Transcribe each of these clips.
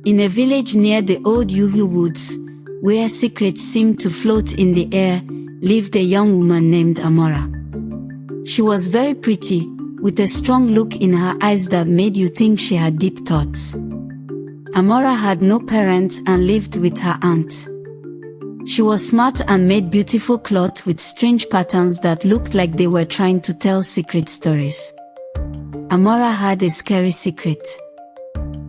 In a village near the old Yuhi woods, where secrets seemed to float in the air, lived a young woman named AMARA. She was very pretty, with a strong look in her eyes that made you think she had deep thoughts. AMARA had no parents and lived with her aunt. She was smart and made beautiful cloth with strange patterns that looked like they were trying to tell secret stories. AMARA had a scary secret.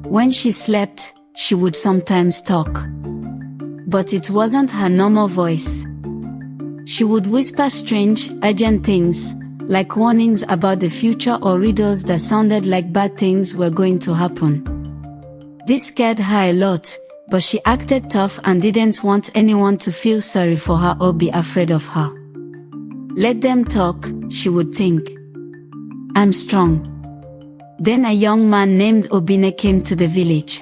When she slept, she would sometimes talk. But it wasn't her normal voice. She would whisper strange, urgent things, like warnings about the future or riddles that sounded like bad things were going to happen. This scared her a lot, but she acted tough and didn't want anyone to feel sorry for her or be afraid of her. Let them talk, she would think. I'm strong. Then a young man named Obinna came to the village.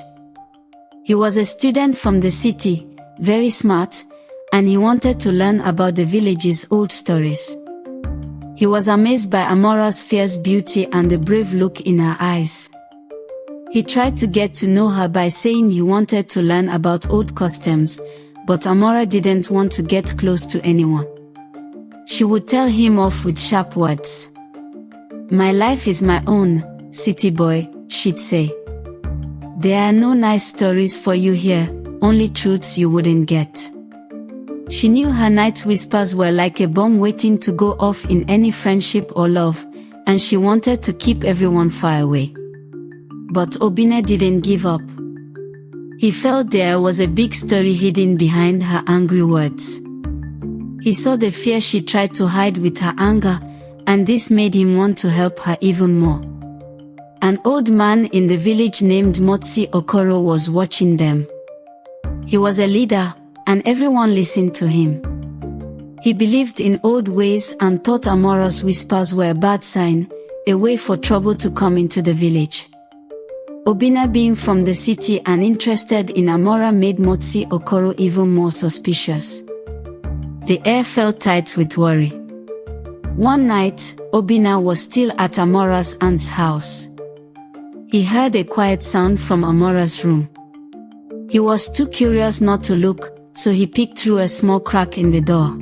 He was a student from the city, very smart, and he wanted to learn about the village's old stories. He was amazed by AMARA's fierce beauty and the brave look in her eyes. He tried to get to know her by saying he wanted to learn about old customs, but AMARA didn't want to get close to anyone. She would tell him off with sharp words. "My life is my own, city boy," she'd say. "There are no nice stories for you here, only truths you wouldn't get." She knew her night whispers were like a bomb waiting to go off in any friendship or love, and she wanted to keep everyone far away. But Obinna didn't give up. He felt there was a big story hidden behind her angry words. He saw the fear she tried to hide with her anger, and this made him want to help her even more. An old man in the village named Motsi Okoro was watching them. He was a leader, and everyone listened to him. He believed in old ways and thought AMARA's whispers were a bad sign, a way for trouble to come into the village. Obinna, being from the city and interested in AMARA, made Motsi Okoro even more suspicious. The air felt tight with worry. One night, Obinna was still at AMARA's aunt's house. He heard a quiet sound from AMARA's room. He was too curious not to look, so he peeked through a small crack in the door.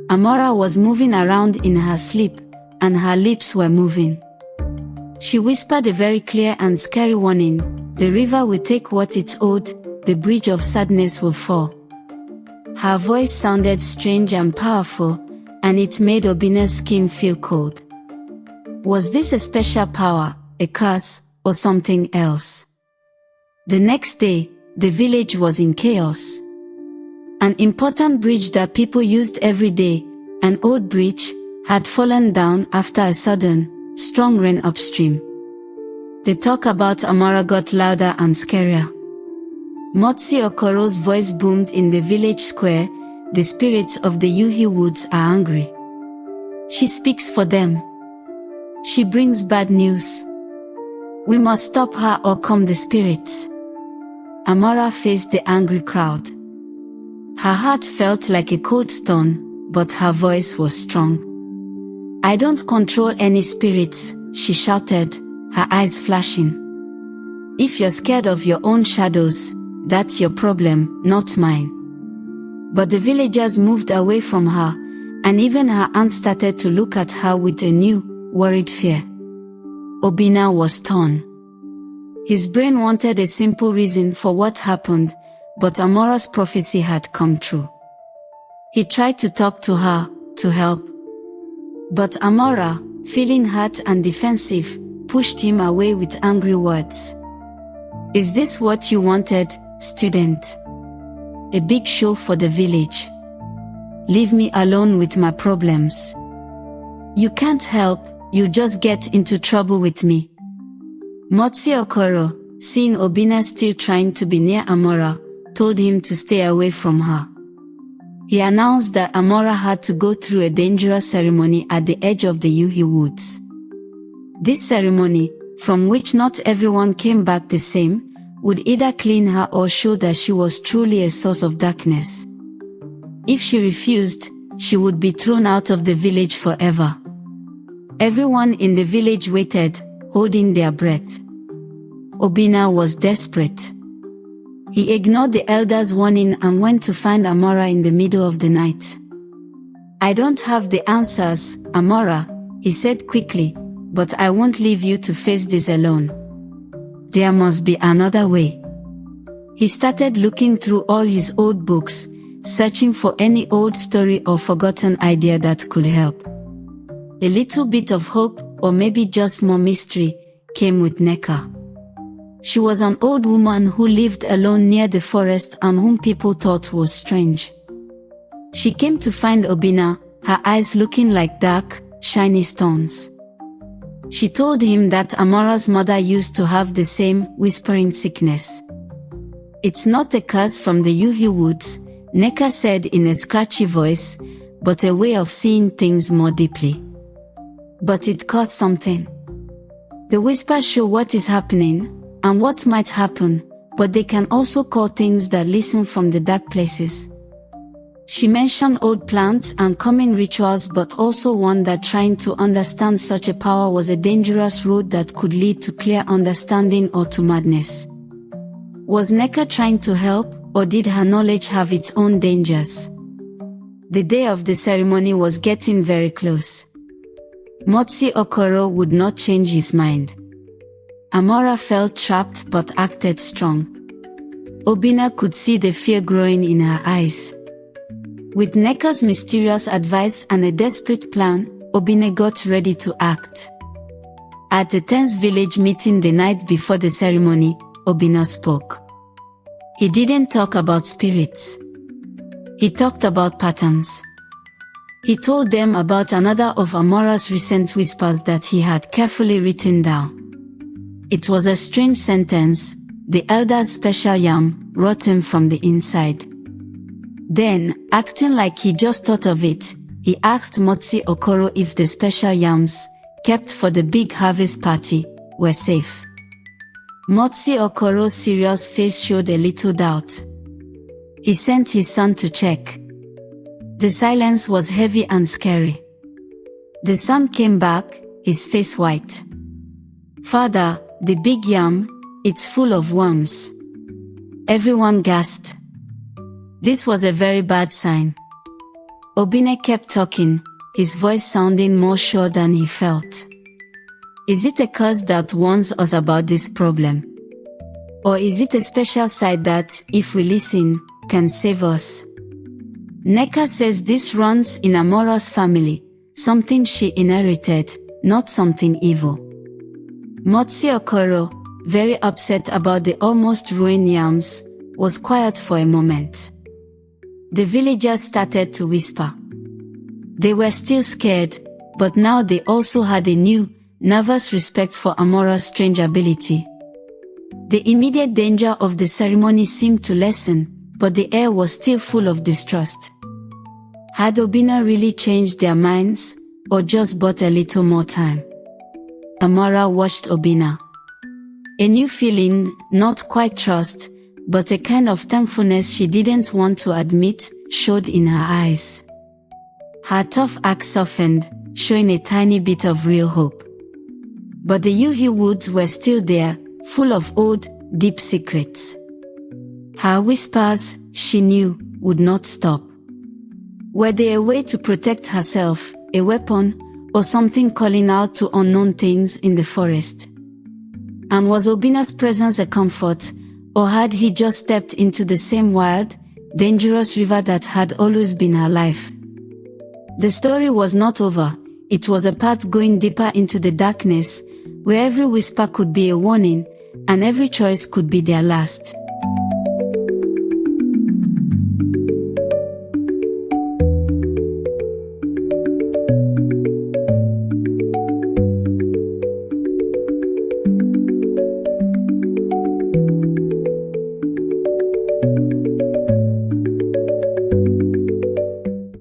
AMARA was moving around in her sleep, and her lips were moving. She whispered a very clear and scary warning: "The river will take what it's owed, the bridge of sadness will fall." Her voice sounded strange and powerful, and it made Obinna's skin feel cold. Was this a special power, a curse, or something else? The next day, the village was in chaos. An important bridge that people used every day, an old bridge, had fallen down after a sudden, strong rain upstream. The talk about AMARA got louder and scarier. Motsi Okoro's voice boomed in the village square: "The spirits of the Yuhi woods are angry. She speaks for them. She brings bad news. We must stop her or come the spirits." AMARA faced the angry crowd. Her heart felt like a cold stone, but her voice was strong. "I don't control any spirits," she shouted, her eyes flashing. "If you're scared of your own shadows, that's your problem, not mine." But the villagers moved away from her, and even her aunt started to look at her with a new, worried fear. Obinna was torn. His brain wanted a simple reason for what happened, but AMARA's prophecy had come true. He tried to talk to her, to help. But AMARA, feeling hurt and defensive, pushed him away with angry words. "Is this what you wanted, student? A big show for the village? Leave me alone with my problems. You can't help, you just get into trouble with me." Motsi Okoro, seeing Obinna still trying to be near AMARA, told him to stay away from her. He announced that AMARA had to go through a dangerous ceremony at the edge of the Yuhi woods. This ceremony, from which not everyone came back the same, would either clean her or show that she was truly a source of darkness. If she refused, she would be thrown out of the village forever. Everyone in the village waited, holding their breath. Obinna was desperate. He ignored the elder's warning and went to find AMARA in the middle of the night. "I don't have the answers, AMARA," he said quickly, "but I won't leave you to face this alone. There must be another way." He started looking through all his old books, searching for any old story or forgotten idea that could help. A little bit of hope, or maybe just more mystery, came with Nneka. She was an old woman who lived alone near the forest and whom people thought was strange. She came to find Obinna, her eyes looking like dark, shiny stones. She told him that AMARA's mother used to have the same whispering sickness. "It's not a curse from the Yuhi woods," Nneka said in a scratchy voice, "but a way of seeing things more deeply. But it caused something. The whispers show what is happening, and what might happen, but they can also call things that listen from the dark places." She mentioned old plants and common rituals, but also warned that trying to understand such a power was a dangerous road that could lead to clear understanding or to madness. Was Nneka trying to help, or did her knowledge have its own dangers? The day of the ceremony was getting very close. Motsi Okoro would not change his mind. AMARA felt trapped but acted strong. Obinna could see the fear growing in her eyes. With Nneka's mysterious advice and a desperate plan, Obinna got ready to act. At the tense village meeting the night before the ceremony, Obinna spoke. He didn't talk about spirits. He talked about patterns. He told them about another of AMARA's recent whispers that he had carefully written down. It was a strange sentence: "The elder's special yam, rotten from the inside." Then, acting like he just thought of it, he asked Motsi Okoro if the special yams, kept for the big harvest party, were safe. Motsi Okoro's serious face showed a little doubt. He sent his son to check. The silence was heavy and scary. The son came back, his face white. "Father, the big yam, it's full of worms." Everyone gasped. This was a very bad sign. Obinna kept talking, his voice sounding more sure than he felt. "Is it a curse that warns us about this problem? Or is it a special side that, if we listen, can save us?" Nneka says this runs in AMARA's family, something she inherited, not something evil. Motsi Okoro, very upset about the almost ruined yams, was quiet for a moment. The villagers started to whisper. They were still scared, but now they also had a new, nervous respect for AMARA's strange ability. The immediate danger of the ceremony seemed to lessen, but the air was still full of distrust. Had Obinna really changed their minds, or just bought a little more time? AMARA watched Obinna. A new feeling, not quite trust, but a kind of thankfulness she didn't want to admit, showed in her eyes. Her tough act softened, showing a tiny bit of real hope. But the Yuhi woods were still there, full of old, deep secrets. Her whispers, she knew, would not stop. Were they a way to protect herself, a weapon, or something calling out to unknown things in the forest? And was Obinna's presence a comfort, or had he just stepped into the same wild, dangerous river that had always been her life? The story was not over. It was a path going deeper into the darkness, where every whisper could be a warning, and every choice could be their last.